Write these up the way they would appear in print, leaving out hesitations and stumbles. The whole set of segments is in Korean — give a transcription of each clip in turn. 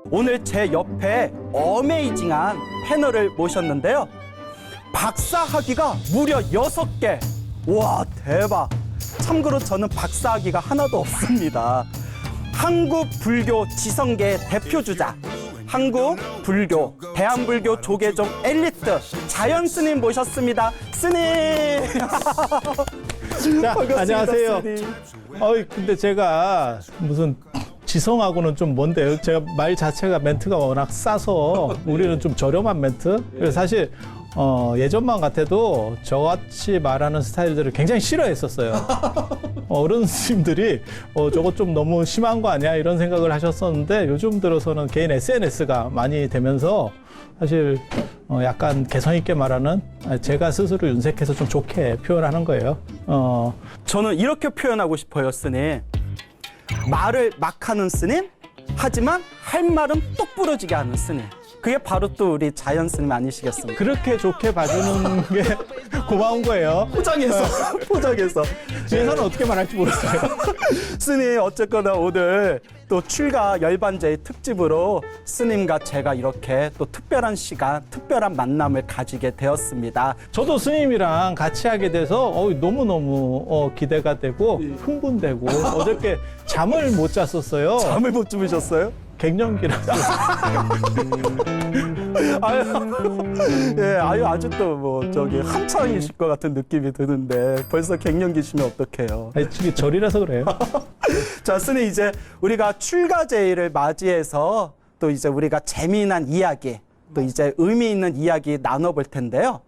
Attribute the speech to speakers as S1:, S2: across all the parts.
S1: 오늘 제 옆에 어메이징한 패널을 모셨는데요. 박사학위가 무려 6개. 와, 대박. 참고로 저는 박사학위가 하나도 없습니다. 한국 불교 지성계의 대표주자, 한국 불교, 대한불교 조계종 엘리트 자연 스님 모셨습니다. 스님!
S2: 자,
S1: 반갑습니다,
S2: 안녕하세요.
S1: 스님.
S2: 근데 제가 무슨 지성하고는 좀 먼데요. 제가 말 자체가 멘트가 워낙 싸서 우리는 좀 저렴한 멘트. 그래서 사실 예전만 같아도 저같이 말하는 스타일들을 굉장히 싫어했었어요. 어른스님들이 저거 좀 너무 심한 거 아니야 이런 생각을 하셨었는데 요즘 들어서는 개인 SNS가 많이 되면서 사실 약간 개성 있게 말하는 제가 스스로 윤색해서 좀 좋게 표현하는 거예요.
S1: 저는 이렇게 표현하고 싶어요, 스님. 말을 막 하는 스님, 하지만 할 말은 똑 부러지게 하는 스님. 그게 바로 또 우리 자연 스님 아니시겠습니까?
S2: 그렇게 좋게 봐주는 게 고마운 거예요.
S1: 포장해서.
S2: 뒤에서는 어떻게 말할지 모르겠어요.
S1: 스님, 어쨌거나 오늘 또 출가 열반제의 특집으로 스님과 제가 이렇게 또 특별한 시간, 특별한 만남을 가지게 되었습니다.
S2: 저도 스님이랑 같이 하게 돼서 너무너무 기대가 되고 흥분되고 어저께 잠을 못 잤었어요.
S1: 잠을 못 주무셨어요?
S2: 갱년기라서.
S1: 아직도 뭐 저기 한창이실 것 같은 느낌이 드는데 벌써 갱년기시면 어떡해요?
S2: 이게 절이라서 그래요.
S1: 자, 스님, 이제 우리가 출가제의를 맞이해서 또 이제 우리가 재미난 이야기, 또 이제 의미 있는 이야기 나눠볼 텐데요.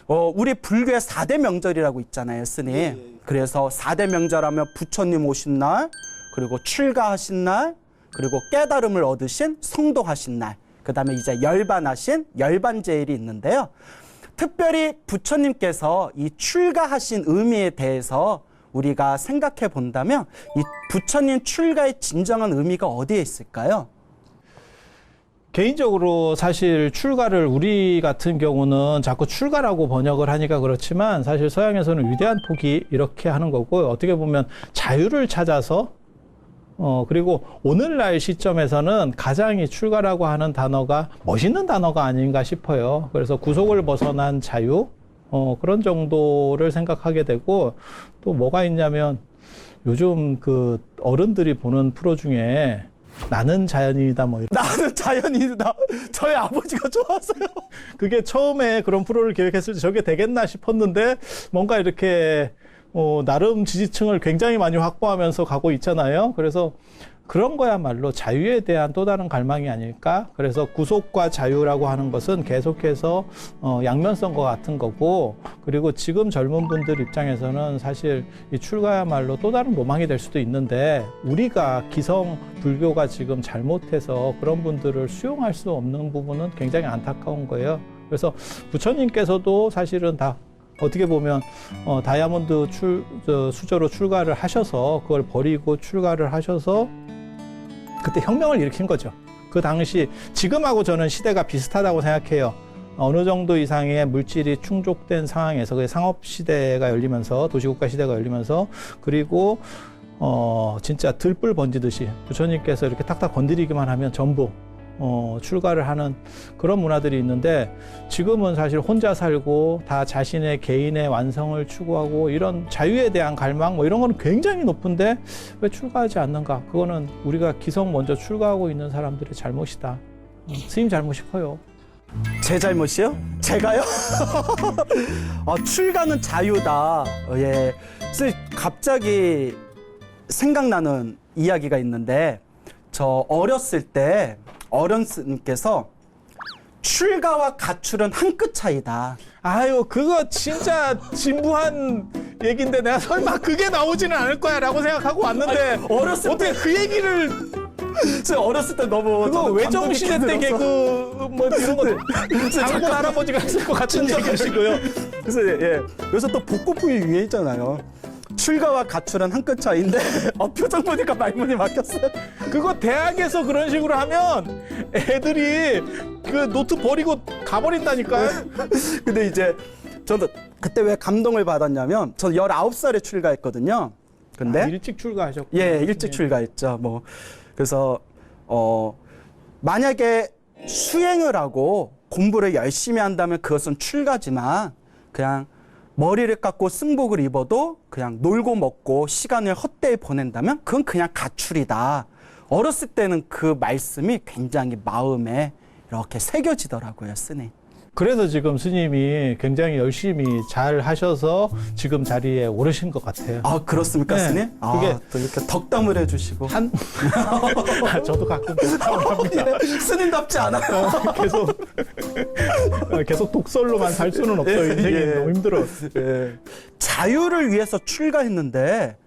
S1: 우리 불교의 4대 명절이라고 있잖아요, 스님. 그래서 4대 명절하면 부처님 오신 날, 그리고 출가하신 날, 그리고 깨달음을 얻으신 성도하신 날, 그 다음에 이제 열반하신 열반제일이 있는데요. 특별히 부처님께서 이 출가하신 의미에 대해서 우리가 생각해 본다면 이 부처님 출가의 진정한 의미가 어디에 있을까요?
S2: 개인적으로 사실 출가를 우리 같은 경우는 자꾸 출가라고 번역을 하니까 그렇지만 사실 서양에서는 위대한 포기 이렇게 하는 거고 어떻게 보면 자유를 찾아서 그리고 오늘날 시점에서는 가장 이 출가라고 하는 단어가 멋있는 단어가 아닌가 싶어요. 그래서 구속을 벗어난 자유, 그런 정도를 생각하게 되고 또 뭐가 있냐면 요즘 그 어른들이 보는 프로 중에 나는 자연인이다 뭐 이런.
S1: 나는 자연인이다. 저희 아버지가 좋아서요.
S2: 그게 처음에 그런 프로를 기획했을 때 저게 되겠나 싶었는데 뭔가 이렇게 나름 지지층을 굉장히 많이 확보하면서 가고 있잖아요. 그래서 그런 거야말로 자유에 대한 또 다른 갈망이 아닐까? 그래서 구속과 자유라고 하는 것은 계속해서 양면성과 같은 거고, 그리고 지금 젊은 분들 입장에서는 사실 이 출가야말로 또 다른 로망이 될 수도 있는데 우리가 기성 불교가 지금 잘못해서 그런 분들을 수용할 수 없는 부분은 굉장히 안타까운 거예요. 그래서 부처님께서도 사실은 다 어떻게 보면 다이아몬드 수저로 출가를 하셔서 그걸 버리고 출가를 하셔서 그때 혁명을 일으킨 거죠. 그 당시 지금하고 저는 시대가 비슷하다고 생각해요. 어느 정도 이상의 물질이 충족된 상황에서 그 상업 시대가 열리면서 도시국가 시대가 열리면서 그리고 진짜 들불 번지듯이 부처님께서 이렇게 탁탁 건드리기만 하면 전부 출가를 하는 그런 문화들이 있는데 지금은 사실 혼자 살고 다 자신의 개인의 완성을 추구하고 이런 자유에 대한 갈망 뭐 이런 거는 굉장히 높은데 왜 출가하지 않는가? 그거는 우리가 기성 먼저 출가하고 있는 사람들의 잘못이다. 스님 잘못이 커요.
S1: 제 잘못이요? 제가요? 출가는 자유다. 예. 그래서 갑자기 생각나는 이야기가 있는데 저 어렸을 때 어른께서 출가와 가출은 한 끗 차이다.
S2: 아유, 그거 진짜 진부한 얘기인데 내가 설마 그게 나오지는 않을 거야 라고 생각하고 왔는데
S1: 어렸을
S2: 어떻게 그 얘기를
S1: 저 어렸을 때 너무
S2: 그거 외정시대 때 개그 뭐 이런 거 장군 할아버지가 했을 것 같은 얘기시고요.
S1: 그래서 요새 또 복고풍이 유행했잖아요. 출가와 가출은 한 끗 차이인데 표정 보니까 말문이 막혔어요.
S2: 그거 대학에서 그런 식으로 하면 애들이 그 노트 버리고 가버린다니까요.
S1: 근데 이제 저도 그때 왜 감동을 받았냐면 저 19살에 출가했거든요. 근데
S2: 일찍 출가하셨고.
S1: 일찍 출가했죠. 뭐 그래서 만약에 수행을 하고 공부를 열심히 한다면 그것은 출가지만 그냥 머리를 깎고 승복을 입어도 그냥 놀고 먹고 시간을 헛되이 보낸다면 그건 그냥 가출이다. 어렸을 때는 그 말씀이 굉장히 마음에 이렇게 새겨지더라고요, 스님.
S2: 그래서 지금 스님이 굉장히 열심히 잘 하셔서 지금 자리에 오르신 것 같아요.
S1: 아, 그렇습니까,
S2: 네.
S1: 스님? 아,
S2: 그게
S1: 또 이렇게 덕담을 해주시고.
S2: 저도 가끔 합니다.
S1: 예, 스님답지 않아요.
S2: 계속 독설로만 살 수는 없어요. 인생이
S1: 예.
S2: 너무 힘들어.
S1: 예. 자유를 위해서 출가했는데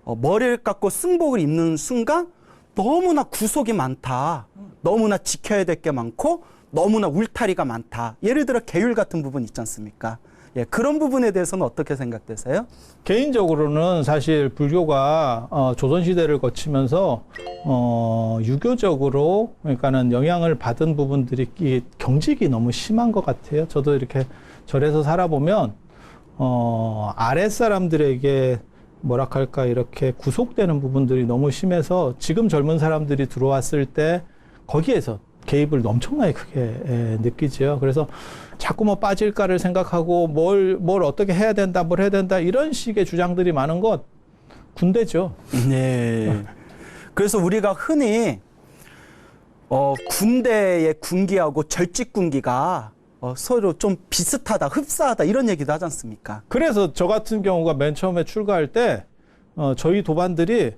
S1: 머리를 깎고 승복을 입는 순간 너무나 구속이 많다. 너무나 지켜야 될 게 많고 너무나 울타리가 많다. 예를 들어 계율 같은 부분 있지 않습니까? 예, 그런 부분에 대해서는 어떻게 생각되세요?
S2: 개인적으로는 사실 불교가 조선시대를 거치면서 유교적으로 그러니까는 영향을 받은 부분들이 이 경직이 너무 심한 것 같아요. 저도 이렇게 절에서 살아보면 아랫사람들에게 뭐랄까 이렇게 구속되는 부분들이 너무 심해서 지금 젊은 사람들이 들어왔을 때 거기에서 개입을 엄청나게 크게 느끼죠. 그래서 자꾸 뭐 빠질까를 생각하고 뭘 어떻게 해야 된다, 뭘 해야 된다 이런 식의 주장들이 많은 것 군대죠.
S1: 네. 그래서 우리가 흔히 군대의 군기하고 절직 군기가 서로 좀 비슷하다, 흡사하다 이런 얘기도 하지 않습니까?
S2: 그래서 저 같은 경우가 맨 처음에 출가할 때 저희 도반들이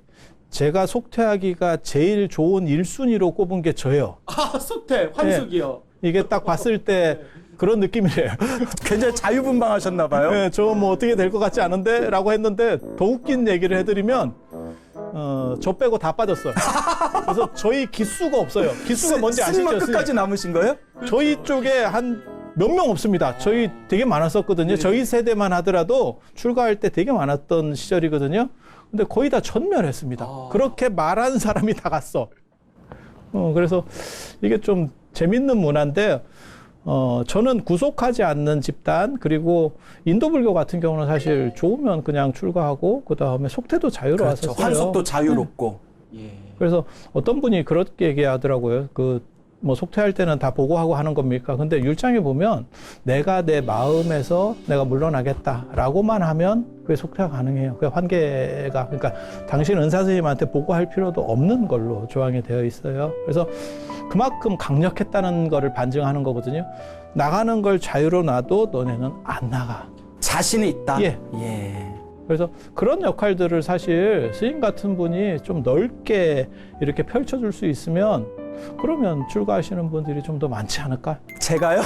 S2: 제가 속퇴하기가 제일 좋은 1순위로 꼽은 게 저예요.
S1: 아, 속퇴,
S2: 환숙이요. 이게 딱 봤을 때 그런 느낌이래요.
S1: 굉장히 자유분방하셨나 봐요.
S2: 네, 저 뭐 어떻게 될 것 같지 않은데? 라고 했는데 더 웃긴 얘기를 해드리면 저 빼고 다 빠졌어요. 그래서 저희 기수가 없어요. 기수가 뭔지 아시죠?
S1: 스님만 끝까지 남으신 거예요?
S2: 저희 쪽에 한 몇 명 없습니다. 저희 되게 많았었거든요. 저희 세대만 하더라도 출가할 때 되게 많았던 시절이거든요. 근데 거의 다 전멸했습니다. 그렇게 말한 사람이 다 갔어. 그래서 이게 좀 재밌는 문화인데, 저는 구속하지 않는 집단, 그리고 인도 불교 같은 경우는 사실 좋으면 그냥 출가하고, 그 다음에 속태도 자유로웠었어요.
S1: 그렇죠. 환속도 자유롭고. 예.
S2: 그래서 어떤 분이 그렇게 얘기하더라고요. 뭐 속퇴할 때는 다 보고하고 하는 겁니까? 근데 율장에 보면 내가 내 마음에서 내가 물러나겠다라고만 하면 그게 속퇴가 가능해요. 그게 환계가 그러니까 당신 은사 스님한테 보고할 필요도 없는 걸로 조항이 되어 있어요. 그래서 그만큼 강력했다는 거를 반증하는 거거든요. 나가는 걸 자유로 놔도 너네는 안 나가.
S1: 자신이 있다.
S2: 예.
S1: 예.
S2: 그래서 그런 역할들을 사실 스님 같은 분이 좀 넓게 이렇게 펼쳐줄 수 있으면 그러면 출가하시는 분들이 좀 더 많지 않을까?
S1: 제가요?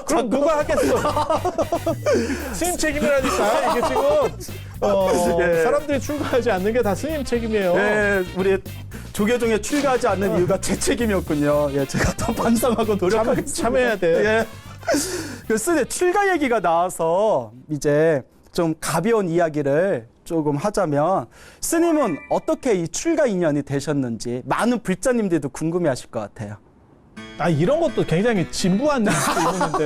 S2: 그럼 누가 하겠어? 스님 책임이라니까. 이게 지금
S1: 예.
S2: 사람들이 출가하지 않는 게 다 스님 책임이에요.
S1: 네, 우리 조계종에 출가하지 않는 이유가 제 책임이었군요. 예, 제가 더 반성하고 노력하겠습니다.
S2: 참여해야 돼.
S1: 예. 글쎄, 출가 얘기가 나와서 이제 좀 가벼운 이야기를 조금 하자면 스님은 어떻게 이 출가 인연이 되셨는지 많은 불자님들도 궁금해하실 것 같아요.
S2: 이런 것도 굉장히 진부한 질문인데.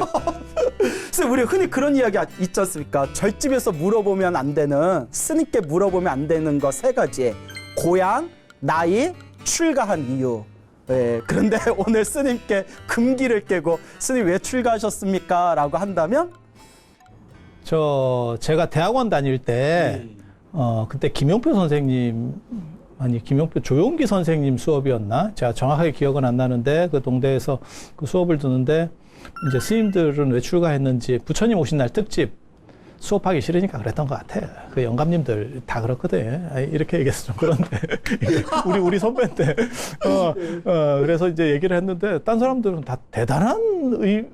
S1: 그래서 우리 흔히 그런 이야기 있지 않습니까? 절집에서 물어보면 안 되는, 스님께 물어보면 안 되는 거 3가지. 고향, 나이, 출가한 이유. 예, 그런데 오늘 스님께 금기를 깨고 스님 왜 출가하셨습니까? 라고 한다면?
S2: 제가 대학원 다닐 때 그때 김용표 선생님 김용표 조용기 선생님 수업이었나? 제가 정확하게 기억은 안 나는데 그 동대에서 그 수업을 듣는데 이제 스님들은 왜 출가했는지 부처님 오신 날 특집 수업하기 싫으니까 그랬던 것 같아. 그 영감님들 다 그렇거든. 이렇게 얘기해서 좀 그런데 우리 선배인데 그래서 이제 얘기를 했는데 딴 사람들은 다 대단한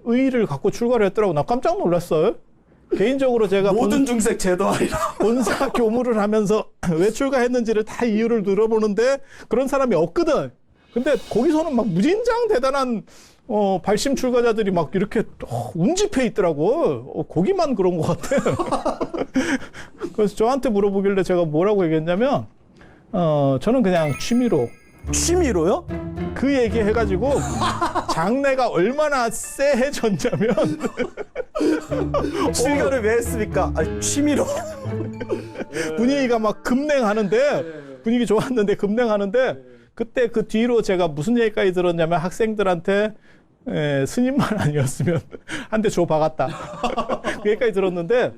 S2: 의의를 갖고 출가를 했더라고. 나 깜짝 놀랐어요. 개인적으로 제가
S1: 모든 중생 제도하리라.
S2: 본사 교무를 하면서 왜 출가했는지를 다 이유를 들어보는데 그런 사람이 없거든. 근데 거기서는 막 무진장 대단한 발심 출가자들이 막 이렇게 운집해 있더라고. 거기만 그런 것 같아. 그래서 저한테 물어보길래 제가 뭐라고 얘기했냐면 저는 그냥
S1: 취미로요?
S2: 그 얘기 해가지고 장래가 얼마나 쎄해졌냐면
S1: 출가를 왜 했습니까? 취미로.
S2: 분위기가 막 급냉하는데 분위기 좋았는데 급냉하는데 그때 그 뒤로 제가 무슨 얘기까지 들었냐면 학생들한테 스님만 아니었으면 한 대 줘 박았다. 그 얘기까지 들었는데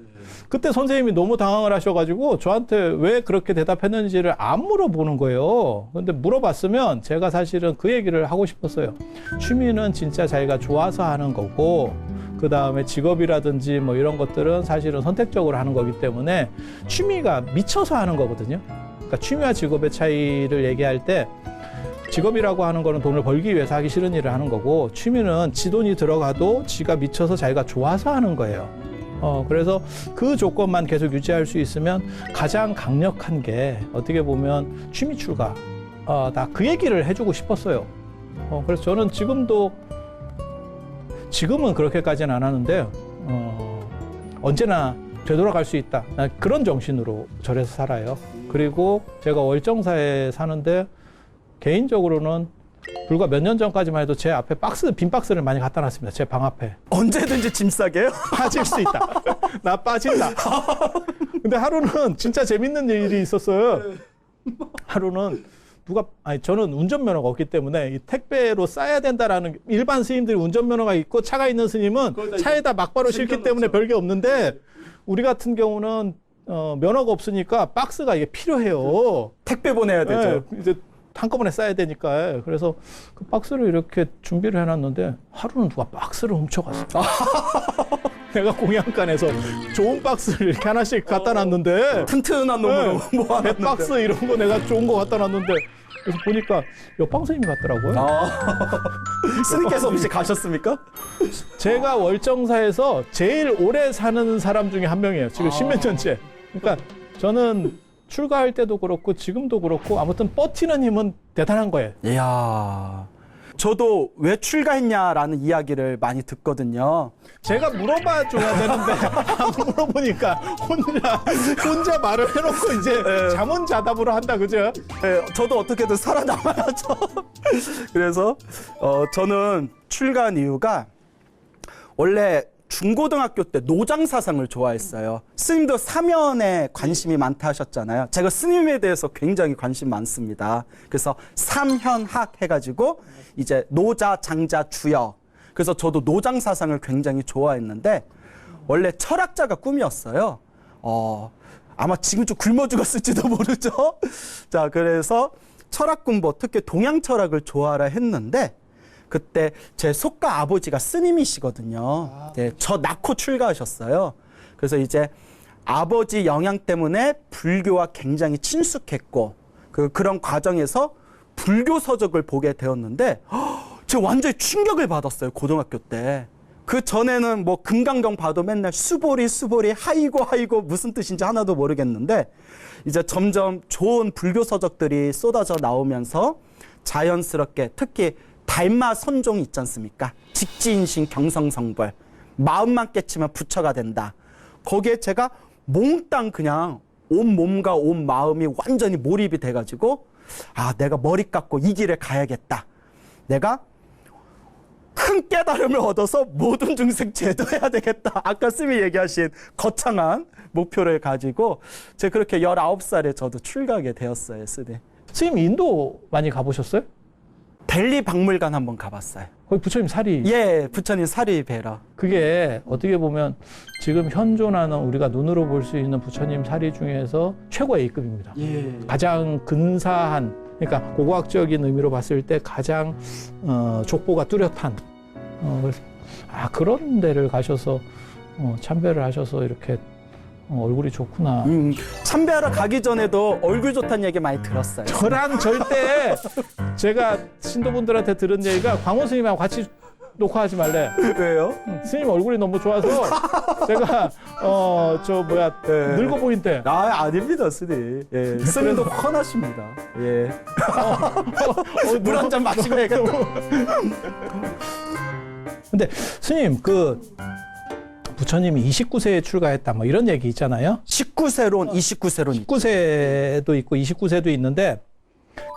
S2: 그때 선생님이 너무 당황을 하셔가지고 저한테 왜 그렇게 대답했는지를 안 물어보는 거예요. 근데 물어봤으면 제가 사실은 그 얘기를 하고 싶었어요. 취미는 진짜 자기가 좋아서 하는 거고 그 다음에 직업이라든지 뭐 이런 것들은 사실은 선택적으로 하는 거기 때문에 취미가 미쳐서 하는 거거든요. 그러니까 취미와 직업의 차이를 얘기할 때 직업이라고 하는 거는 돈을 벌기 위해서 하기 싫은 일을 하는 거고 취미는 지 돈이 들어가도 지가 미쳐서 자기가 좋아서 하는 거예요. 그래서 그 조건만 계속 유지할 수 있으면 가장 강력한 게 어떻게 보면 취미 출가. 나 그 얘기를 해주고 싶었어요. 그래서 저는 지금은 그렇게까지는 안 하는데, 언제나 되돌아갈 수 있다. 그런 정신으로 절에서 살아요. 그리고 제가 월정사에 사는데 개인적으로는 불과 몇 년 전까지만 해도 제 앞에 빈 박스를 많이 갖다 놨습니다. 제 방 앞에.
S1: 언제든지 짐 싸게요?
S2: 빠질 수 있다. 나 빠진다. 근데 하루는 진짜 재밌는 일이 있었어요. 하루는 저는 운전면허가 없기 때문에 이 택배로 싸야 된다라는 일반 스님들이 운전면허가 있고 차가 있는 스님은 차에다 막바로 싣기 때문에 별게 없는데 우리 같은 경우는 면허가 없으니까 박스가 이게 필요해요.
S1: 택배 보내야 되죠.
S2: 네, 이제 한꺼번에 싸야 되니까. 그래서 그 박스를 이렇게 준비를 해놨는데 하루는 누가 박스를 훔쳐갔어요. 내가 공양간에서 좋은 박스를 이렇게 하나씩 갖다 놨는데
S1: 튼튼한 놈으로 모아놨는데.
S2: 백박스 이런 거 내가 좋은 거 갖다 놨는데 그래서 보니까 옆방 스님이 같더라고요.
S1: 스님께서 혹시 가셨습니까?
S2: 제가 월정사에서 제일 오래 사는 사람 중에 한 명이에요. 지금 십몇 년째. 그러니까 저는 출가할 때도 그렇고 지금도 그렇고 아무튼 버티는 힘은 대단한 거예요.
S1: 이야. 저도 왜 출가했냐라는 이야기를 많이 듣거든요.
S2: 제가 물어봐 줘야 되는데 안 물어보니까 혼자 말을 해놓고 이제 자문자답으로 한다, 그죠?
S1: 네, 저도 어떻게든 살아남아야죠. 그래서 저는 출가한 이유가 원래 중고등학교 때 노장 사상을 좋아했어요. 스님도 사면에 관심이 많다 하셨잖아요. 제가 스님에 대해서 굉장히 관심 많습니다. 그래서 삼현학 해가지고 이제 노자, 장자, 주역. 그래서 저도 노장 사상을 굉장히 좋아했는데 원래 철학자가 꿈이었어요. 아마 지금 좀 굶어 죽었을지도 모르죠. 자, 그래서 철학 공부, 특히 동양 철학을 좋아하라 했는데 그때 제 속가 아버지가 스님이시거든요. 네, 저 낳고 출가하셨어요. 그래서 이제 아버지 영향 때문에 불교와 굉장히 친숙했고 그런 과정에서 불교 서적을 보게 되었는데 제가 완전히 충격을 받았어요. 고등학교 때. 그 전에는 뭐 금강경 봐도 맨날 수보리 하이고 무슨 뜻인지 하나도 모르겠는데 이제 점점 좋은 불교 서적들이 쏟아져 나오면서 자연스럽게 특히 달마 선종이 있지 않습니까? 직지인신 경성성벌. 마음만 깨치면 부처가 된다. 거기에 제가 몽땅 그냥 온 몸과 온 마음이 완전히 몰입이 돼가지고 내가 머리 깎고 이 길에 가야겠다. 내가 큰 깨달음을 얻어서 모든 중생 제도해야 되겠다. 아까 스님이 얘기하신 거창한 목표를 가지고 제가 그렇게 19살에 저도 출가하게 되었어요.
S2: 스님 인도 많이 가보셨어요?
S1: 델리 박물관 한번 가봤어요.
S2: 거기 부처님 사리.
S1: 예, 부처님 사리 뵈러.
S2: 그게 어떻게 보면 지금 현존하는 우리가 눈으로 볼 수 있는 부처님 사리 중에서 최고의 A급입니다.
S1: 예.
S2: 가장 근사한, 그러니까 고고학적인 의미로 봤을 때 가장 족보가 뚜렷한. 그래서 그런 데를 가셔서 참배를 하셔서 이렇게 얼굴이 좋구나.
S1: 참배하러 가기 전에도 얼굴 좋다는 얘기 많이 들었어요.
S2: 저랑 절대 제가 신도분들한테 들은 얘기가 광호 스님하고 같이 녹화하지 말래.
S1: 왜요?
S2: 스님 얼굴이 너무 좋아서 제가 늙어 보인대.
S1: 아닙니다, 스님. 예, 스님도 훤하십니다. 예. 물 한 잔 마시고 해야겠다. 근데
S2: 스님 부처님이 29세에 출가했다 뭐 이런 얘기 있잖아요.
S1: 19세론, 29세론.
S2: 19세도 있고 29세도 있는데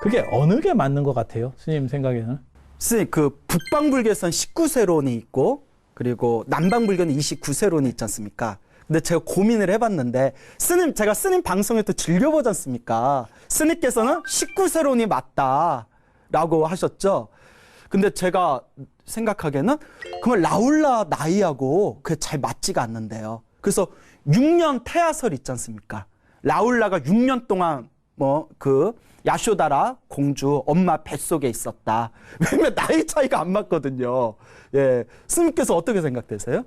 S2: 그게 어느 게 맞는 것 같아요? 스님 생각에는?
S1: 스님, 북방불교에서는 19세론이 있고 그리고 남방불교는 29세론이 있지 않습니까? 근데 제가 고민을 해봤는데 스님 제가 스님 방송에 또 즐겨보지 않습니까? 스님께서는 19세론이 맞다라고 하셨죠. 근데 제가 생각하기에는 그러면 라울라 나이하고 그게 잘 맞지가 않는데요. 그래서 6년 태아설 있지 않습니까? 라울라가 6년 동안 뭐 그 야쇼다라 공주 엄마 뱃속에 있었다. 왜냐면 나이 차이가 안 맞거든요. 예, 스님께서 어떻게 생각되세요?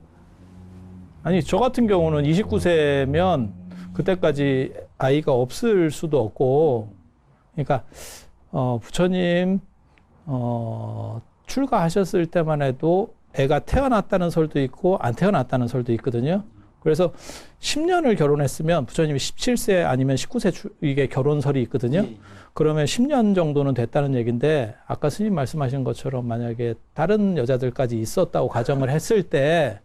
S2: 아니, 저 같은 경우는 29세면 그때까지 아이가 없을 수도 없고, 그러니까, 부처님, 출가하셨을 때만 해도 애가 태어났다는 설도 있고, 안 태어났다는 설도 있거든요. 그래서 10년을 결혼했으면 부처님이 17세 아니면 19세 이게 결혼설이 있거든요. 그러면 10년 정도는 됐다는 얘기인데, 아까 스님 말씀하신 것처럼 만약에 다른 여자들까지 있었다고 가정을 했을 때,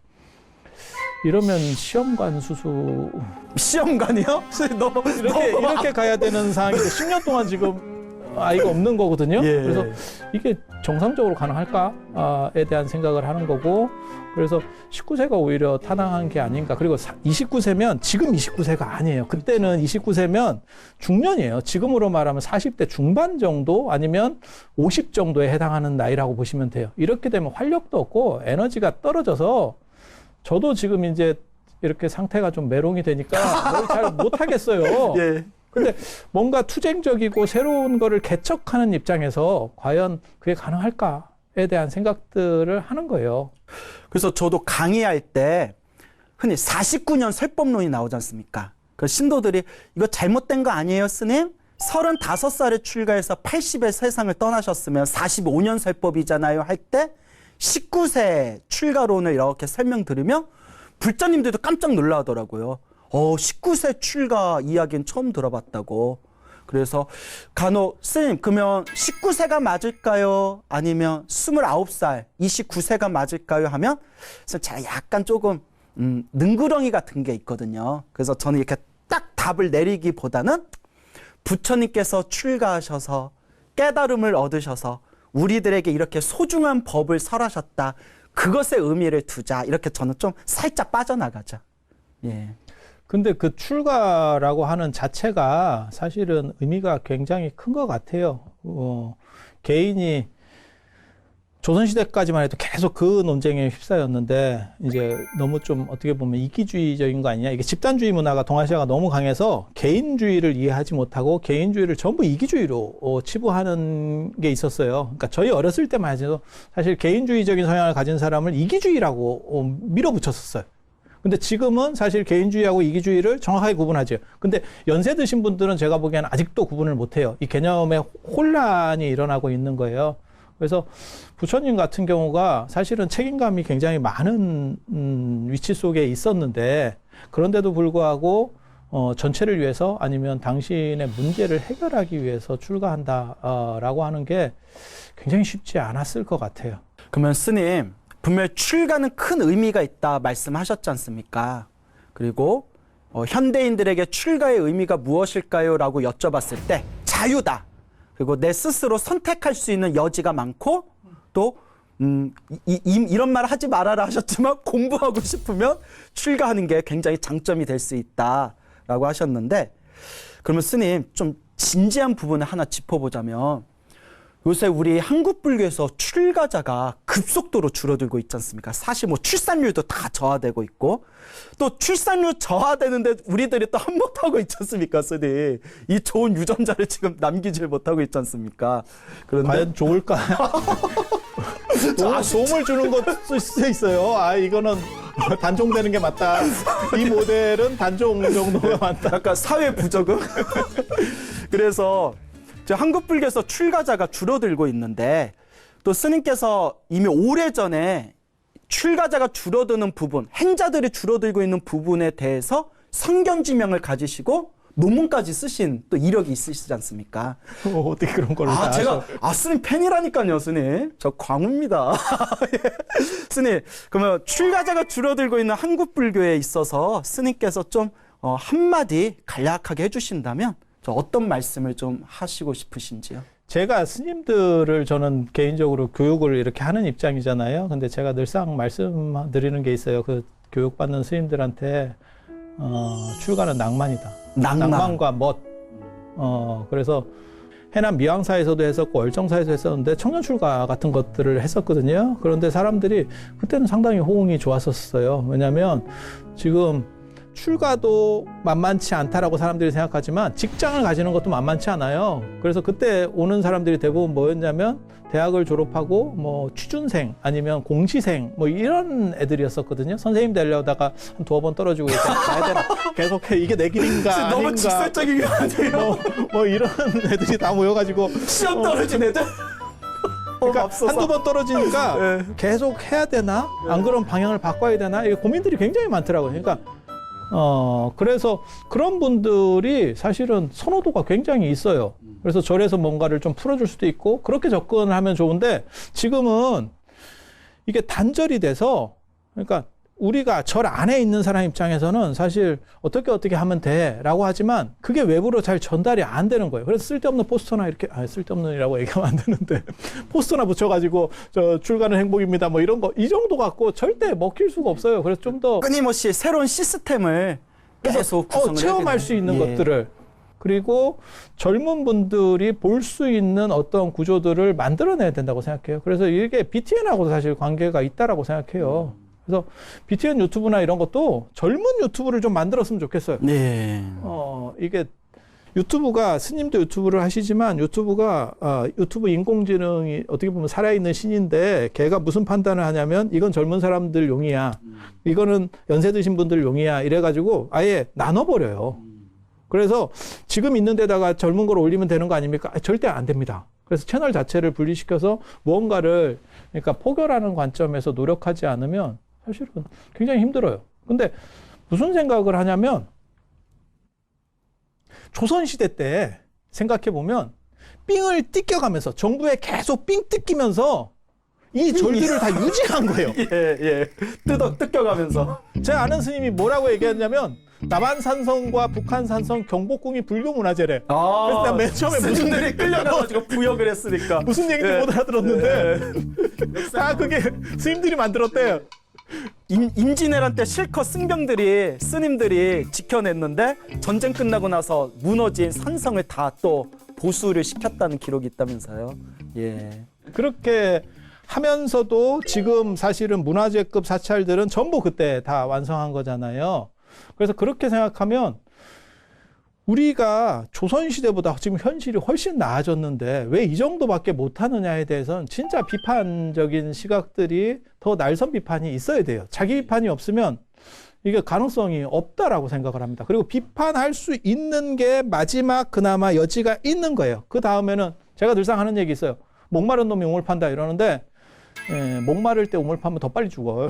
S2: 이러면 시험관 수수
S1: 시험관이요? 너무
S2: 이렇게 가야 되는 상황인데 10년 동안 지금 아이가 없는 거거든요.
S1: 예.
S2: 그래서 이게 정상적으로 가능할까에 대한 생각을 하는 거고, 그래서 19세가 오히려 타당한 게 아닌가. 그리고 29세면 지금 29세가 아니에요. 그때는 29세면 중년이에요. 지금으로 말하면 40대 중반 정도 아니면 50 정도에 해당하는 나이라고 보시면 돼요. 이렇게 되면 활력도 없고 에너지가 떨어져서, 저도 지금 이제 이렇게 상태가 좀 메롱이 되니까 뭘 잘 못하겠어요.
S1: 예.
S2: 근데 뭔가 투쟁적이고 새로운 거를 개척하는 입장에서 과연 그게 가능할까에 대한 생각들을 하는 거예요.
S1: 그래서 저도 강의할 때 흔히 49년 설법론이 나오지 않습니까? 그 신도들이 이거 잘못된 거 아니에요, 스님? 35살에 출가해서 80에 세상을 떠나셨으면 45년 설법이잖아요 할 때 19세 출가론을 이렇게 설명드리면 불자님들도 깜짝 놀라더라고요. 19세 출가 이야기는 처음 들어봤다고. 그래서 간혹 스님 그러면 19세가 맞을까요? 아니면 29살, 29세가 맞을까요? 하면 제가 약간 조금 능구렁이 같은 게 있거든요. 그래서 저는 이렇게 딱 답을 내리기보다는 부처님께서 출가하셔서 깨달음을 얻으셔서 우리들에게 이렇게 소중한 법을 설하셨다. 그것에 의미를 두자. 이렇게 저는 좀 살짝 빠져나가죠. 예.
S2: 근데 그 출가라고 하는 자체가 사실은 의미가 굉장히 큰 것 같아요. 개인이 조선시대까지만 해도 계속 그 논쟁에 휩싸였는데, 이제 너무 좀 어떻게 보면 이기주의적인 거 아니냐. 이게 집단주의 문화가 동아시아가 너무 강해서 개인주의를 이해하지 못하고 개인주의를 전부 이기주의로 치부하는 게 있었어요. 그러니까 저희 어렸을 때만 해도 사실 개인주의적인 성향을 가진 사람을 이기주의라고 밀어붙였었어요. 근데 지금은 사실 개인주의하고 이기주의를 정확하게 구분하죠. 근데 연세 드신 분들은 제가 보기에는 아직도 구분을 못해요. 이 개념에 혼란이 일어나고 있는 거예요. 그래서 부처님 같은 경우가 사실은 책임감이 굉장히 많은 위치 속에 있었는데, 그런데도 불구하고 전체를 위해서 아니면 당신의 문제를 해결하기 위해서 출가한다라고 하는 게 굉장히 쉽지 않았을 것 같아요.
S1: 그러면 스님 분명히 출가는 큰 의미가 있다 말씀하셨지 않습니까? 그리고 현대인들에게 출가의 의미가 무엇일까요? 라고 여쭤봤을 때 자유다. 그리고 내 스스로 선택할 수 있는 여지가 많고, 또 이런 말 하지 말아라 하셨지만 공부하고 싶으면 출가하는 게 굉장히 장점이 될 수 있다라고 하셨는데, 그러면 스님 좀 진지한 부분을 하나 짚어보자면, 요새 우리 한국 불교에서 출가자가 급속도로 줄어들고 있지 않습니까? 사실 뭐 출산율도 다 저하되고 있고, 또 출산율 저하되는데 우리들이 또 한몫하고 있지 않습니까, 스님? 이 좋은 유전자를 지금 남기질 못하고 있지 않습니까? 그런데
S2: 과연 좋을까요? 도움을 주는 것도 수 있어요. 아, 이거는 단종되는 게 맞다. 이 모델은 단종 정도가 맞다.
S1: 약간 사회 부적응? 그래서 한국 불교에서 출가자가 줄어들고 있는데, 또 스님께서 이미 오래전에 출가자가 줄어드는 부분, 행자들이 줄어들고 있는 부분에 대해서 성견지명을 가지시고 논문까지 쓰신 또 이력이 있으시지 않습니까?
S2: 어떻게 그런 걸 다
S1: 제가 스님 팬이라니까요, 스님. 저 광우입니다. 스님, 그러면 출가자가 줄어들고 있는 한국 불교에 있어서 스님께서 좀 한마디 간략하게 해주신다면 저 어떤 말씀을 좀 하시고 싶으신지요?
S2: 제가 스님들을 저는 개인적으로 교육을 이렇게 하는 입장이잖아요. 근데 제가 늘상 말씀드리는 게 있어요. 그 교육받는 스님들한테 출가는 낭만이다.
S1: 낭만.
S2: 낭만과 멋. 그래서 해남 미왕사에서도 했었고 얼정사에서 했었는데 청년 출가 같은 것들을 했었거든요. 그런데 사람들이 그때는 상당히 호응이 좋았었어요. 왜냐하면 지금 출가도 만만치 않다라고 사람들이 생각하지만 직장을 가지는 것도 만만치 않아요. 그래서 그때 오는 사람들이 대부분 뭐였냐면 대학을 졸업하고 뭐 취준생 아니면 공시생 뭐 이런 애들이었었거든요. 선생님 되려다가 한 두어 번 떨어지고 이렇게 가야 되나 계속해 이게 내 길인가
S1: 너무
S2: 아닌가
S1: 직설적인 게 아니에요.
S2: 뭐 이런 애들이 다 모여가지고
S1: 시험 떨어진 애들.
S2: 그러니까
S1: 맙소사.
S2: 한두 번 떨어지니까
S1: 네.
S2: 계속 해야 되나? 안 그러면 방향을 바꿔야 되나? 이게 고민들이 굉장히 많더라고요. 그러니까 그래서 그런 분들이 사실은 선호도가 굉장히 있어요. 그래서 절에서 뭔가를 좀 풀어줄 수도 있고 그렇게 접근을 하면 좋은데 지금은 이게 단절이 돼서 그러니까 우리가 절 안에 있는 사람 입장에서는 사실 어떻게 하면 돼라고 하지만 그게 외부로 잘 전달이 안 되는 거예요. 그래서 쓸데없는 포스터나 이렇게 쓸데없는이라고 얘기하면 안 되는데 포스터나 붙여가지고 저 출가는 행복입니다 뭐 이런 거 이 정도 갖고 절대 먹힐 수가 없어요. 그래서 좀 더
S1: 끊임없이 새로운 시스템을 계속 구성을
S2: 체험할
S1: 해야
S2: 수 있는
S1: 되는.
S2: 것들을 그리고 젊은 분들이 볼 수 있는 어떤 구조들을 만들어내야 된다고 생각해요. 그래서 이게 BTN하고도 사실 관계가 있다라고 생각해요. 그래서 BTN 유튜브나 이런 것도 젊은 유튜브를 좀 만들었으면 좋겠어요.
S1: 네.
S2: 이게 유튜브가 스님도 유튜브를 하시지만 유튜브가 유튜브 인공지능이 어떻게 보면 살아있는 신인데 걔가 무슨 판단을 하냐면 이건 젊은 사람들 용이야. 이거는 연세 드신 분들 용이야. 이래가지고 아예 나눠버려요. 그래서 지금 있는 데다가 젊은 걸 올리면 되는 거 아닙니까? 절대 안 됩니다. 그래서 채널 자체를 분리시켜서 무언가를 그러니까 포괄하는 관점에서 노력하지 않으면 사실은 굉장히 힘들어요. 근데 무슨 생각을 하냐면 조선시대 때 생각해보면 삥을 뜯겨가면서 정부에 계속 삥 뜯기면서 이 절들을 다 유지한 거예요.
S1: 예. 뜯겨가면서.
S2: 제 아는 스님이 뭐라고 얘기했냐면 남한산성과 북한산성 경복궁이 불교문화재래. 그래서 난 맨 처음에 무슨
S1: 스님들이 끌려가가지고 부역을 했으니까.
S2: 무슨 얘기인지 못 알아들었는데 다 그게 스님들이 만들었대요.
S1: 임진왜란 때 실컷 승병들이 스님들이 지켜냈는데 전쟁 끝나고 나서 무너진 산성을 다 또 보수를 시켰다는 기록이 있다면서요. 예.
S2: 그렇게 하면서도 지금 사실은 문화재급 사찰들은 전부 그때 다 완성한 거잖아요. 그래서 그렇게 생각하면 우리가 조선시대보다 지금 현실이 훨씬 나아졌는데 왜 이 정도밖에 못하느냐에 대해서는 진짜 비판적인 시각들이 더 날선 비판이 있어야 돼요. 자기 비판이 없으면 이게 가능성이 없다라고 생각을 합니다. 그리고 비판할 수 있는 게 마지막 그나마 여지가 있는 거예요. 그 다음에는 제가 늘상 하는 얘기 있어요. 목마른 놈이 우물 판다 이러는데 목마를 때 우물 파면 더 빨리 죽어요.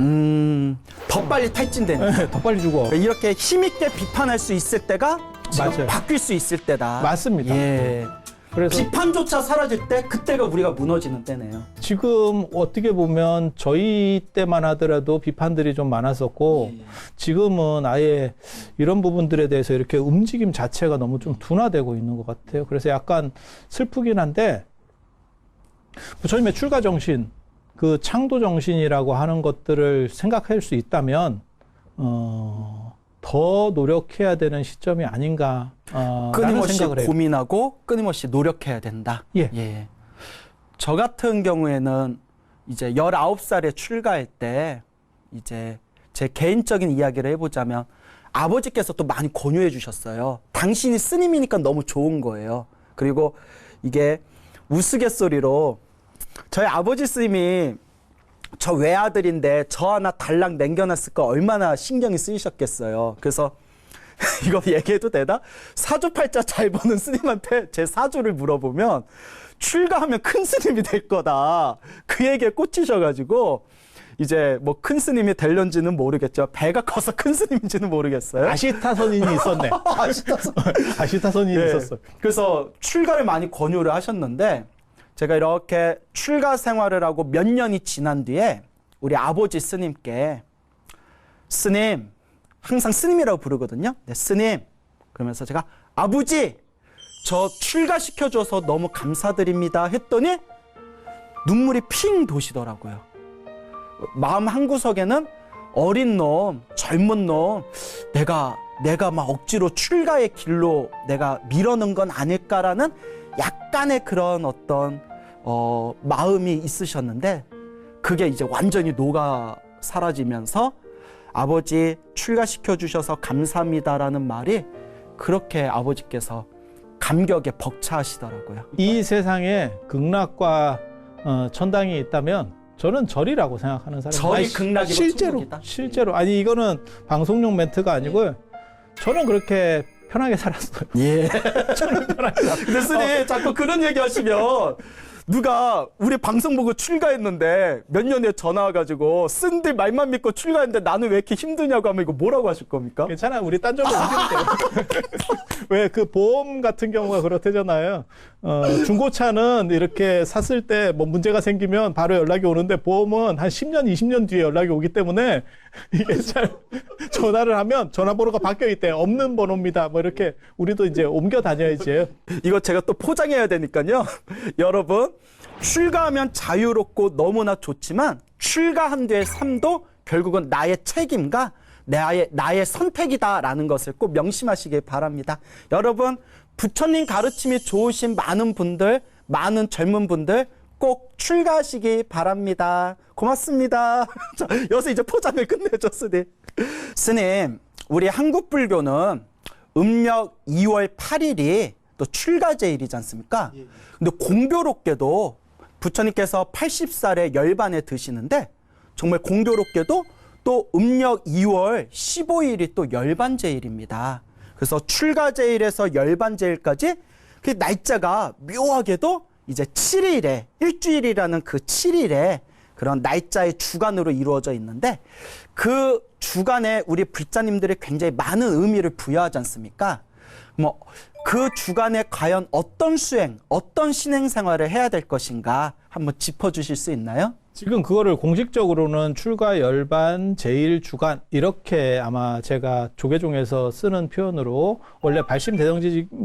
S1: 더 빨리 탈진되는.
S2: 더 빨리 죽어.
S1: 이렇게 힘있게 비판할 수 있을 때가 지금
S2: 맞아요.
S1: 바뀔 수 있을 때다.
S2: 맞습니다.
S1: 예.
S2: 그래서
S1: 비판조차 사라질 때 그때가 우리가 무너지는 때네요.
S2: 지금 어떻게 보면 저희 때만 하더라도 비판들이 좀 많았었고 지금은 아예 이런 부분들에 대해서 이렇게 움직임 자체가 너무 좀 둔화되고 있는 것 같아요. 그래서 약간 슬프긴 한데 부처님의 출가 정신, 그 창도 정신이라고 하는 것들을 생각할 수 있다면 더 노력해야 되는 시점이 아닌가 라는
S1: 끊임없이
S2: 생각을 해요.
S1: 고민하고 끊임없이 노력해야 된다.
S2: 예.
S1: 저 같은 경우에는 이제 19살에 출가할 때 이제 제 개인적인 이야기를 해보자면 아버지께서 또 많이 권유해 주셨어요. 당신이 스님이니까 너무 좋은 거예요. 그리고 이게 우스갯소리로 저희 아버지 스님이 저 외아들인데 저 하나 달랑 남겨놨을 거 얼마나 신경이 쓰이셨겠어요. 그래서 이거 얘기해도 되나? 사주팔자 잘 보는 스님한테 제 사주를 물어보면 출가하면 큰 스님이 될 거다. 그 얘기에 꽂히셔가지고 이제 뭐 큰 스님이 될런지는 모르겠죠. 배가 커서 큰 스님인지는 모르겠어요.
S2: 아시타선인이 있었네. 아시타선인이
S1: 예.
S2: 있었어.
S1: 그래서 출가를 많이 권유를 하셨는데 제가 이렇게 출가 생활을 하고 몇 년이 지난 뒤에 우리 아버지 스님께 스님, 항상 스님이라고 부르거든요. 네, 스님. 그러면서 제가 아버지, 저 출가시켜줘서 너무 감사드립니다 했더니 눈물이 핑 도시더라고요. 마음 한구석에는 어린 놈, 젊은 놈, 내가 내가 막 억지로 출가의 길로 내가 밀어넣은 건 아닐까라는 약간의 그런 어떤 마음이 있으셨는데 그게 이제 완전히 녹아 사라지면서 아버지 출가시켜 주셔서 감사합니다라는 말이 그렇게 아버지께서 감격에 벅차하시더라고요.
S2: 이 세상에 극락과 천당이 있다면 저는 절이라고 생각하는 사람입니다.
S1: 절이
S2: 아니,
S1: 극락이고
S2: 실제로 실제로 아니 이거는 방송용 멘트가 아니고요. 저는 그렇게 편하게 살았어요.
S1: 예.
S2: 저는 편하게 살았어요.
S1: 근데 스님 자꾸 그런 얘기 하시면 누가 우리 방송 보고 출가했는데 몇 년 후에 전화 와가지고 쓴들 말만 믿고 출가했는데 나는 왜 이렇게 힘드냐고 하면 이거 뭐라고 하실 겁니까?
S2: 괜찮아요. 우리 딴 점으로 옮기면 돼요. 왜 그 보험 같은 경우가 그렇대잖아요. 중고차는 이렇게 샀을 때 뭐 문제가 생기면 바로 연락이 오는데 보험은 한 10년, 20년 뒤에 연락이 오기 때문에 이게 잘 전화를 하면 전화번호가 바뀌어 있대. 없는 번호입니다. 뭐 이렇게 우리도 이제 옮겨 다녀야지.
S1: 이거 제가 또 포장해야 되니까요. 여러분, 출가하면 자유롭고 너무나 좋지만 출가한 뒤의 삶도 결국은 나의 책임과 나의 선택이다라는 것을 꼭 명심하시길 바랍니다. 여러분, 부처님 가르침이 좋으신 많은 분들, 많은 젊은 분들 꼭 출가하시기 바랍니다. 고맙습니다. 자, 여기서 이제 포장을 끝내죠, 스님. 스님, 우리 한국 불교는 음력 2월 8일이 또 출가제일이지 않습니까? 근데 공교롭게도 부처님께서 80살에 열반에 드시는데 정말 공교롭게도 또 음력 2월 15일이 또 열반제일입니다. 그래서 출가제일에서 열반제일까지 그 날짜가 묘하게도 이제 7일에 일주일이라는 그 7일에 그런 날짜의 주간으로 이루어져 있는데 그 주간에 우리 불자님들이 굉장히 많은 의미를 부여하지 않습니까? 뭐 그 주간에 과연 어떤 수행, 어떤 신행 생활을 해야 될 것인가 한번 짚어주실 수 있나요?
S2: 지금 그거를 공식적으로는 출가 열반 제일 주간 이렇게 아마 제가 조계종에서 쓰는 표현으로 원래 발심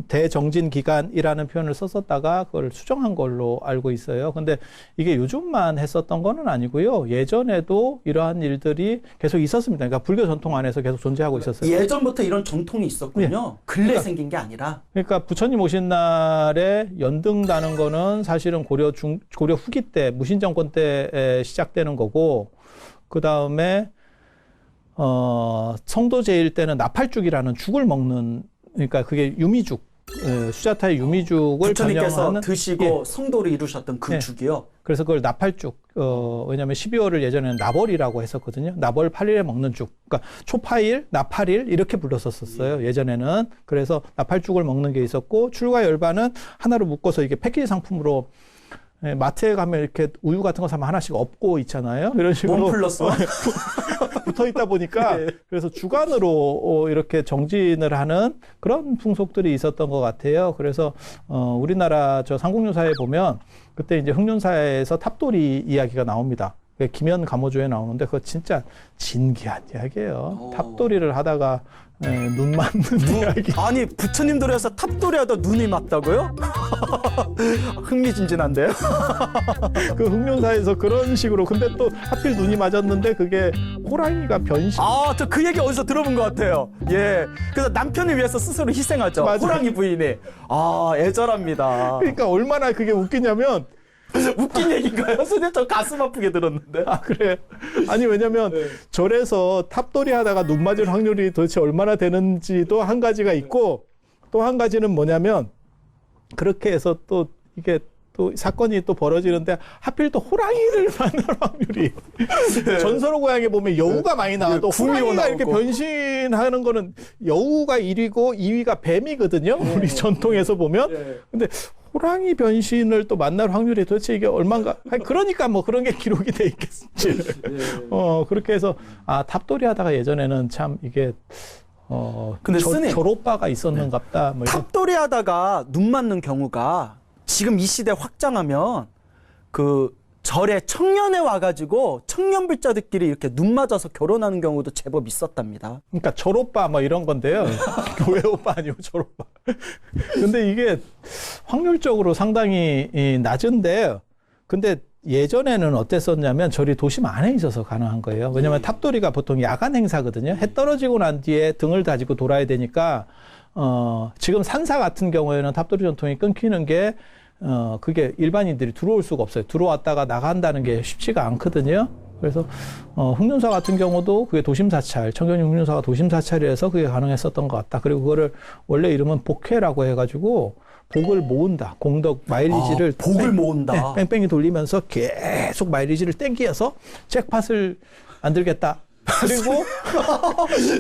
S2: 대정진 기간이라는 표현을 썼었다가 그걸 수정한 걸로 알고 있어요. 근데 이게 요즘만 했었던 거는 아니고요. 예전에도 이러한 일들이 계속 있었습니다. 그러니까 불교 전통 안에서 계속 존재하고 있었어요.
S1: 예전부터 이런 정통이 있었군요. 근래 생긴 게 아니라.
S2: 그러니까 부처님 오신 날에 연등다는 거는 사실은 고려 후기 때 무신정권 때 시작되는 거고 그 다음에 성도제일 때는 나팔죽이라는 죽을 먹는 그러니까 그게 유미죽 수자타의 유미죽을
S1: 부처님께서
S2: 전용하는
S1: 드시고 성도를 이루셨던 그 죽이요.
S2: 그래서 그걸 나팔죽 왜냐하면 12월을 예전에는 나벌이라고 했었거든요. 나벌 8일에 먹는 죽. 그러니까 초파일, 나팔일 이렇게 불렀었어요. 예전에는. 그래서 나팔죽을 먹는 게 있었고 출가 열반은 하나로 묶어서 이게 패키지 상품으로 마트에 가면 이렇게 우유 같은 거 사면 하나씩 엎고 있잖아요. 이런 식으로.
S1: 원 플러스 원.
S2: 붙어 있다 보니까 그래서 주간으로 이렇게 정진을 하는 그런 풍속들이 있었던 것 같아요. 그래서 우리나라 저 삼국유사에 보면 그때 이제 흥륜사에서 탑돌이 이야기가 나옵니다. 김연 감호조에 나오는데 그거 진짜 진기한 이야기예요. 탑돌이를 하다가 눈 맞는 이야기.
S1: 아니 부처님들에서 탑돌이 하다 눈이 맞다고요? 흥미진진한데요?
S2: 그 흥룡사에서 그런 식으로 근데 또 하필 눈이 맞았는데 그게 호랑이가 변신.
S1: 아, 저 그 얘기 어디서 들어본 것 같아요. 예. 그래서 남편을 위해서 스스로 희생하죠.
S2: 맞아요.
S1: 호랑이 부인이. 아, 애절합니다.
S2: 그러니까 얼마나 그게 웃기냐면
S1: 웃긴 얘기인가요? 선생님 저 가슴 아프게 들었는데.
S2: 아, 그래요? 아니, 왜냐면 절에서 탑돌이 하다가 눈 맞을 확률이 도대체 얼마나 되는지도 한 가지가 있고 또 한 가지는 뭐냐면 그렇게 해서 또 이게 또 사건이 또 벌어지는데 하필 또 호랑이를 만날 확률이 전설의 고향에 보면 여우가 많이 나와도 호랑이가 이렇게 변신하는 거는 여우가 1위고 2위가 뱀이거든요. 우리 전통에서 보면. 근데 호랑이 변신을 또 만날 확률이 도대체 이게 얼마인가? 그러니까 뭐 그런 게 기록이 돼 있겠지. 그렇게 해서 탑돌이 하다가 예전에는 참 이게
S1: 근데 스님,
S2: 졸오빠가 있었는갑다. 뭐
S1: 탑돌이 하다가 눈 맞는 경우가 지금 이 시대 확장하면 그 절에 청년에 와가지고 청년 불자들끼리 이렇게 눈 맞아서 결혼하는 경우도 제법 있었답니다.
S2: 그러니까 절오빠 뭐 이런 건데요. 교회 오빠 아니고 절오빠. 근데 이게 확률적으로 상당히 낮은데 근데 예전에는 어땠었냐면 절이 도심 안에 있어서 가능한 거예요. 왜냐하면 탑돌이가 보통 야간 행사거든요. 해 떨어지고 난 뒤에 등을 다지고 돌아야 되니까 지금 산사 같은 경우에는 탑돌이 전통이 끊기는 게 그게 일반인들이 들어올 수가 없어요. 들어왔다가 나간다는 게 쉽지가 않거든요. 그래서 흑륜사 같은 경우도 그게 도심사찰, 청교님 흑륜사가 도심사찰이라서 그게 가능했었던 것 같다. 그리고 그거를 원래 이름은 복회라고 해가지고 복을 모은다. 공덕 마일리지를
S1: 복을 모은다.
S2: 네, 뺑뺑이 돌리면서 계속 마일리지를 땡기어서 잭팟을 만들겠다. 그리고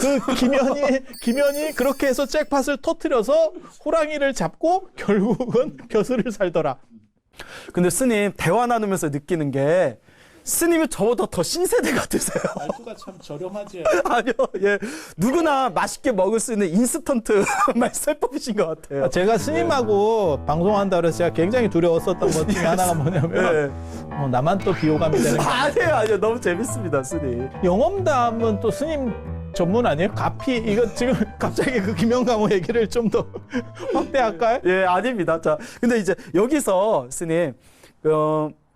S2: 그 김현이 그렇게 해서 잭팟을 터트려서 호랑이를 잡고 결국은 벼슬을 살더라.
S1: 근데 스님 대화 나누면서 느끼는 게 스님이 저보다 더 신세대 같으세요.
S2: 말투가 참 저렴하지.
S1: 아니요, 예. 누구나 맛있게 먹을 수 있는 인스턴트 말살법이신 것 같아요.
S2: 제가 스님하고 방송한다 그래서 제가 굉장히 두려웠었던 것 중에 하나가 뭐냐면 나만 또 비호감이 되는 거.
S1: 아니에요. 너무 재밌습니다, 스님.
S2: 영험담은 또 스님 전문 아니에요? 가피 이거 지금 갑자기 그 김영감호 얘기를 좀 더 확대할까요?
S1: 예, 아닙니다. 자, 근데 이제 여기서 스님,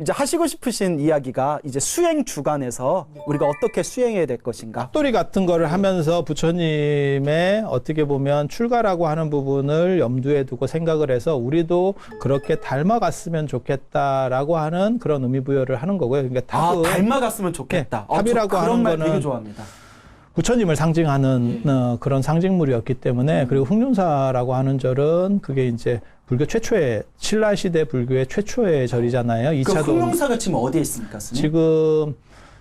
S1: 이제 하시고 싶으신 이야기가 이제 수행 주간에서 우리가 어떻게 수행해야 될 것인가.
S2: 탑돌이 같은 거를 하면서 부처님의 어떻게 보면 출가라고 하는 부분을 염두에 두고 생각을 해서 우리도 그렇게 닮아갔으면 좋겠다라고 하는 그런 의미 부여를 하는 거고요. 그러니까 탑은
S1: 닮아갔으면 좋겠다.
S2: 네, 탑이라고
S1: 저
S2: 하는
S1: 그런 말
S2: 거는
S1: 되게 좋아합니다.
S2: 부처님을 상징하는 그런 상징물이었기 때문에 그리고 흑륜사라고 하는 절은 그게 이제 불교 최초의 신라 시대 불교의 최초의 절이잖아요.
S1: 그
S2: 2차도
S1: 흑룡사가 지금 어디에 있습니까, 스님?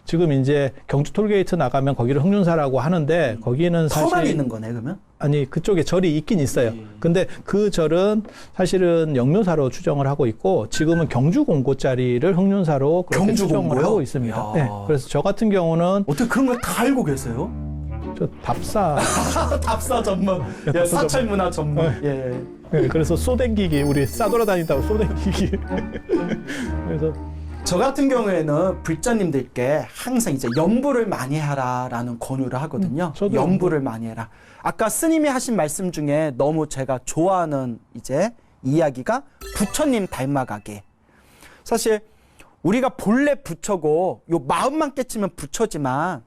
S2: 지금 이제 경주 톨게이트 나가면 거기를 흑륜사라고 하는데 거기는 사실
S1: 서방에 있는 거네, 그러면?
S2: 아니 그쪽에 절이 있긴 있어요. 근데 그 절은 사실은 영묘사로 추정을 하고 있고 지금은 경주 공고짜리를 흑륜사로 그렇게
S1: 경주
S2: 추정을
S1: 공고요?
S2: 하고 있습니다.
S1: 이야.
S2: 네, 그래서 저 같은 경우는
S1: 어떻게 그런 걸 다 알고 계세요?
S2: 저 답사
S1: 답사 전문, 예, 사찰 문화 전문. 예.
S2: 네, 그래서 쏘댕기기 우리 싸돌아다니다고 쏘댕기기 그래서
S1: 저 같은 경우에는 불자님들께 항상 이제 염불을 많이 하라라는 권유를 하거든요.
S2: 저도
S1: 염불을 많이 해라. 아까 스님이 하신 말씀 중에 너무 제가 좋아하는 이제 이야기가 부처님 닮아가게. 사실 우리가 본래 부처고 요 마음만 깨치면 부처지만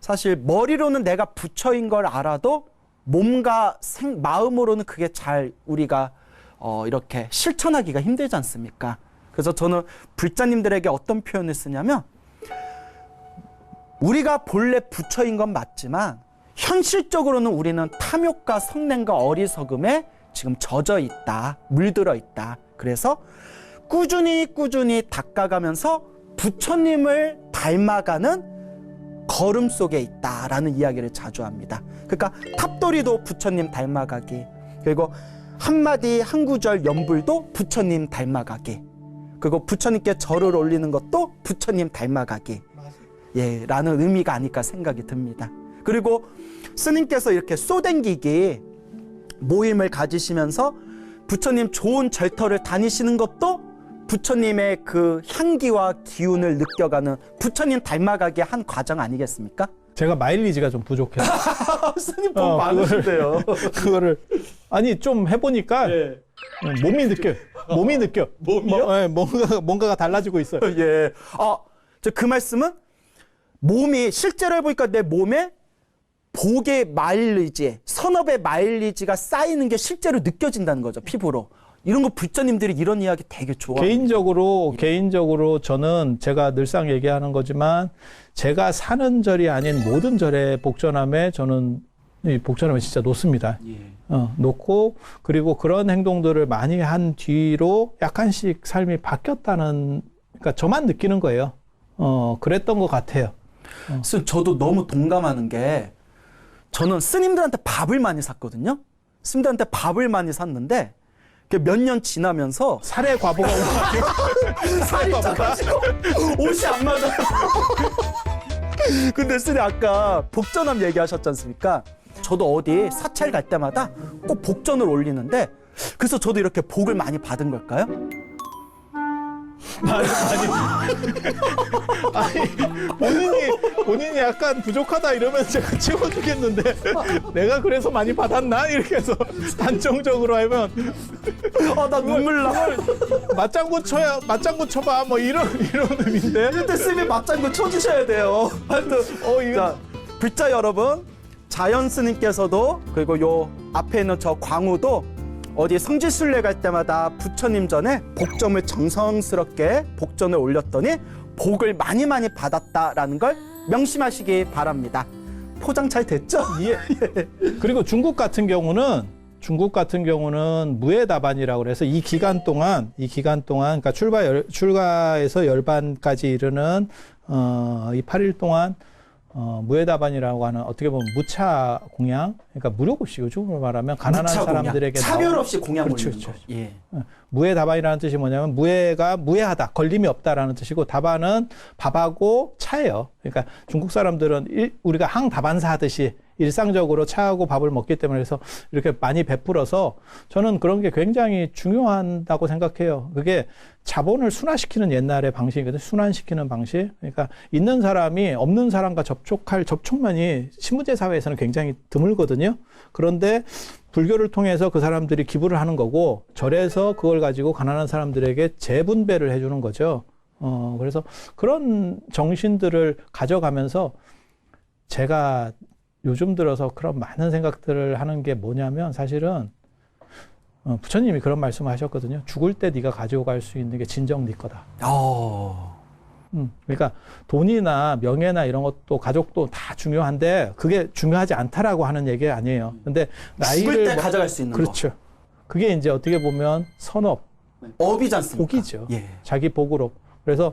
S1: 사실 머리로는 내가 부처인 걸 알아도 몸과 마음으로는 그게 잘 우리가 이렇게 실천하기가 힘들지 않습니까? 그래서 저는 불자님들에게 어떤 표현을 쓰냐면 우리가 본래 부처인 건 맞지만 현실적으로는 우리는 탐욕과 성냄과 어리석음에 지금 젖어 있다, 물들어 있다. 그래서 꾸준히 닦아가면서 부처님을 닮아가는 걸음 속에 있다라는 이야기를 자주 합니다. 그러니까 탑돌이도 부처님 닮아가기, 그리고 한마디 한 구절 염불도 부처님 닮아가기, 그리고 부처님께 절을 올리는 것도 부처님 닮아가기, 예, 라는 의미가 아닐까 생각이 듭니다. 그리고 스님께서 이렇게 쏘댕기기 모임을 가지시면서 부처님 좋은 절터를 다니시는 것도 부처님의 그 향기와 기운을 느껴가는 부처님 닮아가기 한 과정 아니겠습니까?
S2: 제가 마일리지가 좀 부족해요.
S1: 스님 돈 많으신데요.
S2: 그거를 아니 좀 해보니까
S1: 예.
S2: 몸이 느껴요.
S1: 몸이요?
S2: 네, 뭔가가 달라지고 있어요.
S1: 예. 저 그 말씀은 몸이 실제로 해보니까 내 몸에 복의 마일리지, 선업의 마일리지가 쌓이는 게 실제로 느껴진다는 거죠, 피부로. 이런 거 불자님들이 이런 이야기 되게 좋아해요.
S2: 개인적으로 저는 제가 늘상 얘기하는 거지만 제가 사는 절이 아닌 모든 절의 복전함에 저는 이 복전함에 진짜 놓습니다. 놓고 그리고 그런 행동들을 많이 한 뒤로 약간씩 삶이 바뀌었다는, 그러니까 저만 느끼는 거예요. 그랬던 것 같아요.
S1: 저도 너무 동감하는 게 저는 스님들한테 밥을 많이 샀거든요. 스님들한테 밥을 많이 샀는데 몇 년 지나면서
S2: 살의 과부가 온 것 같아요.
S1: 살이 쪄가지고 옷이 안 맞아요. 근데 스님 아까 복전함 얘기하셨지 않습니까? 저도 어디 사찰 갈 때마다 꼭 복전을 올리는데 그래서 저도 이렇게 복을 많이 받은 걸까요?
S2: 아니 본인이 본인이 약간 부족하다 이러면 제가 채워주겠는데 내가 그래서 많이 받았나? 이렇게 해서 단정적으로 하면
S1: 나 눈물 나.
S2: 맞장구 쳐봐 뭐 이런 의미인데.
S1: 근데 스님이 맞장구 쳐주셔야 돼요. 하여튼
S2: 이거
S1: 자, 불자 여러분, 자연 스님께서도 그리고 요 앞에 있는 저 광우도 어디 성지순례 갈 때마다 부처님 전에 복점을 정성스럽게 복전을 올렸더니 복을 많이 받았다라는 걸 명심하시기 바랍니다. 포장 잘 됐죠?
S2: 예. 그리고 중국 같은 경우는 무에다반이라고 그래서 이 기간 동안 그러니까 출가에서 열반까지 이르는 이 8일 동안 무에다반이라고 하는 어떻게 보면 무차 공양, 그러니까 무료급식 요즘으로 말하면 가난한
S1: 무차 공양.
S2: 사람들에게
S1: 차별 없이 공양
S2: 그렇죠,
S1: 올리는 거.
S2: 그렇죠.
S1: 예.
S2: 무에다반이라는 뜻이 뭐냐면 무에가 무해하다, 걸림이 없다라는 뜻이고 다반은 밥하고 차예요. 그러니까 중국 사람들은 우리가 항다반사 하듯이 일상적으로 차하고 밥을 먹기 때문에 그래서 이렇게 많이 베풀어서 저는 그런 게 굉장히 중요하다고 생각해요. 그게 자본을 순환시키는 옛날의 방식이거든요. 순환시키는 방식. 그러니까 있는 사람이 없는 사람과 접촉할 접촉면이 신분제 사회에서는 굉장히 드물거든요. 그런데 불교를 통해서 그 사람들이 기부를 하는 거고 절에서 그걸 가지고 가난한 사람들에게 재분배를 해주는 거죠. 그래서 그런 정신들을 가져가면서 제가 요즘 들어서 그런 많은 생각들을 하는 게 뭐냐면 사실은 부처님이 그런 말씀을 하셨거든요. 죽을 때 네가 가지고 갈 수 있는 게 진정 네 거다. 그러니까 돈이나 명예나 이런 것도 가족도 다 중요한데 그게 중요하지 않다라고 하는 얘기 아니에요. 근데
S1: 죽을 때 가져갈 수 있는
S2: 그렇죠. 그게 이제 어떻게 보면 선업,
S1: 업이지 않습니까?
S2: 복이죠.
S1: 예.
S2: 자기 복으로. 그래서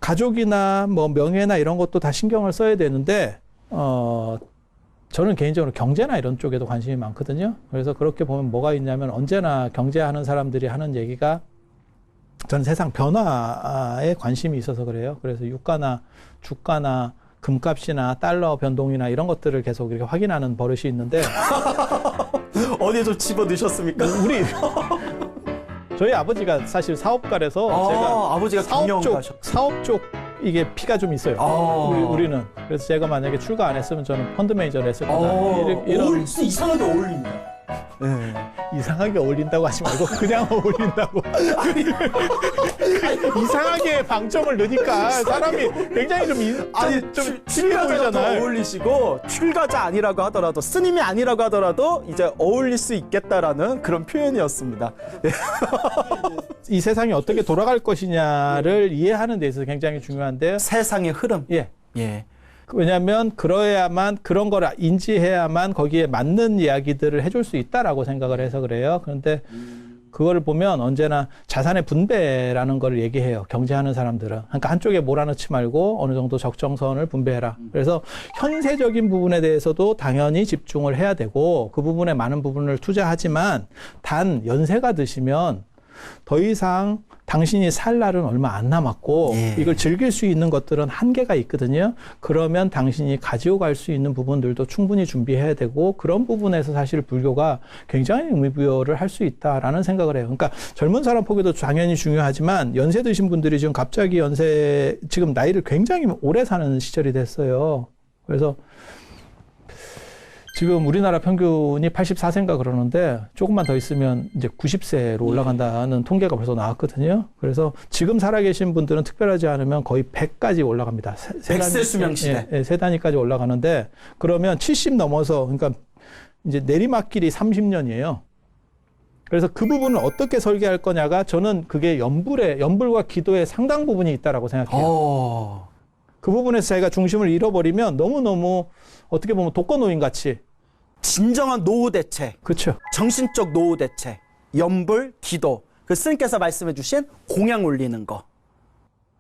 S2: 가족이나 뭐 명예나 이런 것도 다 신경을 써야 되는데 저는 개인적으로 경제나 이런 쪽에도 관심이 많거든요. 그래서 그렇게 보면 뭐가 있냐면 언제나 경제하는 사람들이 하는 얘기가 전 세상 변화에 관심이 있어서 그래요. 그래서 유가나 주가나 금값이나 달러 변동이나 이런 것들을 계속 이렇게 확인하는 버릇이 있는데
S1: 어디에 좀 집어 넣으셨습니까?
S2: 저희 아버지가 사실 사업가라서 제가
S1: 아버지가 경영가셨.
S2: 사업 쪽 이게 피가 좀 있어요. 우리는. 그래서 제가 만약에 출가 안 했으면 저는 펀드 매니저를 했을 거다. 이런
S1: 이상하게 어울린다. 네.
S2: 이상하게 어울린다고 하지 말고 그냥 어울린다고. 이상하게 방점을 넣으니까 사람이 굉장히 좀
S1: 출가자가 더 어울리시고 출가자 아니라고 하더라도 스님이 아니라고 하더라도 이제 어울릴 수 있겠다라는 그런 표현이었습니다.
S2: 이 세상이 어떻게 돌아갈 것이냐를 이해하는 데 있어서 굉장히 중요한데요.
S1: 세상의 흐름.
S2: 예.
S1: 예.
S2: 왜냐하면 그러야만 그런 걸 인지해야만 거기에 맞는 이야기들을 해줄 수 있다라고 생각을 해서 그래요. 그런데 그거를 보면 언제나 자산의 분배라는 걸 얘기해요. 경제하는 사람들은. 그러니까 한쪽에 몰아넣지 말고 어느 정도 적정선을 분배해라. 그래서 현세적인 부분에 대해서도 당연히 집중을 해야 되고 그 부분에 많은 부분을 투자하지만 단 연세가 드시면 더 이상 당신이 살 날은 얼마 안 남았고 이걸 즐길 수 있는 것들은 한계가 있거든요. 그러면 당신이 가지고 갈 수 있는 부분들도 충분히 준비해야 되고 그런 부분에서 사실 불교가 굉장히 의미부여를 할 수 있다라는 생각을 해요. 그러니까 젊은 사람 포기도 당연히 중요하지만 연세 드신 분들이 지금 갑자기 지금 나이를 굉장히 오래 사는 시절이 됐어요. 그래서 지금 우리나라 평균이 84세인가 그러는데 조금만 더 있으면 이제 90세로 올라간다는 통계가 벌써 나왔거든요. 그래서 지금 살아계신 분들은 특별하지 않으면 거의 100까지 올라갑니다.
S1: 100세 수명 시대.
S2: 예, 세 단위까지 올라가는데 그러면 70 넘어서 그러니까 이제 내리막길이 30년이에요. 그래서 그 부분을 어떻게 설계할 거냐가 저는 그게 연불과 기도의 상당 부분이 있다라고 생각해요. 그 부분에서 자기가 중심을 잃어버리면 너무너무 어떻게 보면 독거노인 같이
S1: 진정한 노후 대책,
S2: 그렇죠.
S1: 정신적 노후 대책, 연불, 기도, 그 스님께서 말씀해 주신 공양 올리는 거.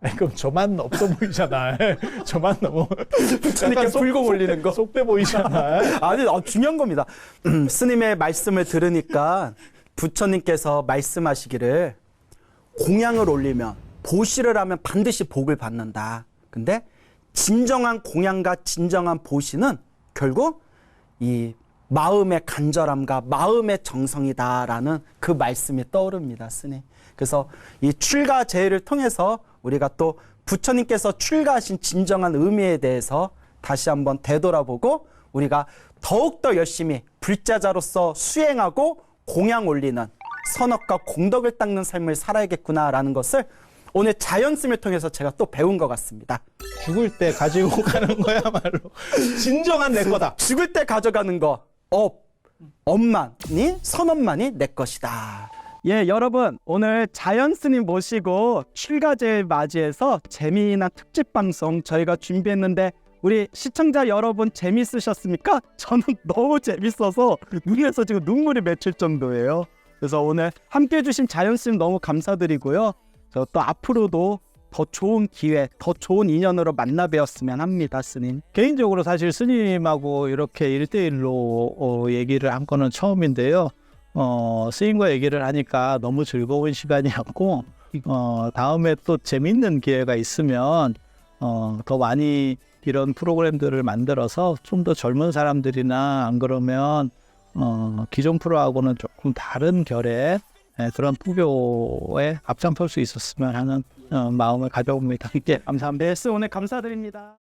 S2: 아니, 그럼 저만 없어 보이잖아. 저만 너무
S1: 부처님께 불공 올리는 거.
S2: 속돼 보이잖아.
S1: 아니, 중요한 겁니다. 스님의 말씀을 들으니까 부처님께서 말씀하시기를 공양을 올리면 보시를 하면 반드시 복을 받는다. 근데 진정한 공양과 진정한 보시는 결국 이 마음의 간절함과 마음의 정성이다라는 그 말씀이 떠오릅니다, 스님. 그래서 이 출가 제의를 통해서 우리가 또 부처님께서 출가하신 진정한 의미에 대해서 다시 한번 되돌아보고 우리가 더욱더 열심히 불자자로서 수행하고 공양 올리는 선업과 공덕을 닦는 삶을 살아야겠구나라는 것을 오늘 자연스님을 통해서 제가 또 배운 것 같습니다.
S2: 죽을 때 가지고 가는 거야말로 진정한 내 거다.
S1: 죽을 때 가져가는 거, 엄만이, 선업만이 내 것이다. 예, 여러분, 오늘 자연스님 모시고 출가제를 맞이해서 재미난 특집 방송 저희가 준비했는데 우리 시청자 여러분 재밌으셨습니까? 저는 너무 재밌어서 눈에서 지금 눈물이 맺힐 정도예요. 그래서 오늘 함께 해주신 자연스님 너무 감사드리고요. 저 또 앞으로도 더 좋은 기회, 더 좋은 인연으로 만나 뵈었으면 합니다, 스님.
S2: 개인적으로 사실 스님하고 이렇게 1대1로 얘기를 한 거는 처음인데요. 스님과 얘기를 하니까 너무 즐거운 시간이었고 다음에 또 재밌는 기회가 있으면 더 많이 이런 프로그램들을 만들어서 좀 더 젊은 사람들이나 안 그러면 기존 프로하고는 조금 다른 결의 그런 투교에 앞장설 수 있었으면 하는 마음을 가져봅니다.
S1: 예, 감사합니다. 오늘 감사드립니다.